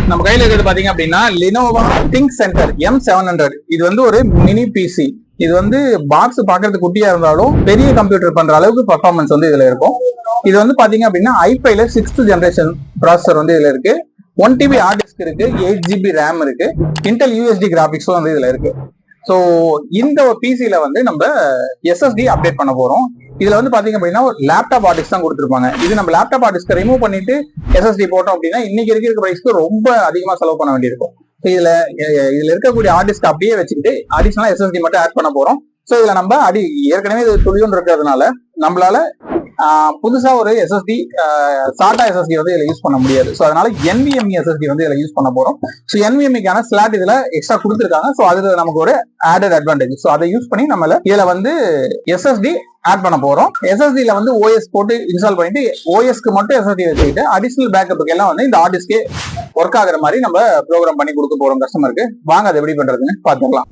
நம்ம கையில இருக்கிறது பாத்தீங்க அப்படின்னா Lenovo ThinkCentre M700. இது வந்து ஒரு மினி பிசி. இது வந்து பாக்ஸ் பாக்குறது குட்டியா இருந்தாலும் பெரிய கம்ப்யூட்டர் பண்ற அளவுக்கு பர்ஃபார்மன்ஸ் வந்து இதுல இருக்கும். இது வந்து பாத்தீங்க அப்படின்னா i5ல 6th ஜெனரேஷன் ப்ராசஸர் வந்து இதுல இருக்கு. 1 TB ஹார்ட் டிஸ்க் இருக்கு, 8 GB RAM இருக்கு, இன்டெல் USD கிராபிக்ஸும் வந்து இதுல இருக்கு. ஸோ இந்த பிசில வந்து நம்ம SSD அப்டேட் பண்ண போறோம். இதுல வந்து பாத்தீங்க அப்படின்னா ஒரு லேப்டாப் ஹார்ட் டிஸ்க் தான் கொடுத்துருப்பாங்க. இது நம்ம லேப்டாப் ஹார்ட் டிஸ்க் ரிமூவ் பண்ணிட்டு SSD போட்டோம் அப்படின்னா இன்னைக்கு இருக்கிற பிரைஸ்க்கு ரொம்ப அதிகமா செலவு பண்ண வேண்டியிருக்கும். இதுல இருக்கக்கூடிய ஹார்ட் டிஸ்க் அப்படியே வச்சுக்கிட்டு அடிஷனலா SSD மட்டும் ஆட் பண்ண போறோம். ஸோ இதுல நம்ம ஏற்கனவே இது துளியோன்னு இருக்கிறதுனால நம்மளால புதுசா ஒரு SSD சாட்டா SSD வந்து இதுல யூஸ் பண்ண முடியாது. ஸோ அதனால NVMe SSD வந்து இதுல யூஸ் பண்ண போறோம். ஸோ NVMeக்கான ஸ்லாட் இதுல எக்ஸ்ட்ரா கொடுத்துருக்காங்க. ஸோ அது நமக்கு ஒரு ஆடட் அட்வான்டேஜ். ஸோ அதை யூஸ் பண்ணி நம்மள இதுல வந்து SSD ஆட் பண்ண போறோம். SSD-ல வந்து OS போட்டு இன்ஸ்டால் பண்ணிட்டு OS-க்கு மட்டும் SSD வச்சுக்கிட்டு அடிஷனல் பேக்கப்புக்கு எல்லாம் வந்து இந்த ஹார்ட் டிஸ்கே ஒர்க் ஆகுற மாதிரி நம்ம ப்ரோக்ராம் பண்ணி கொடுக்க போறோம் கஸ்டமருக்கு. வாங்க அதை எப்படி பண்றதுன்னு பாத்துக்கலாம்.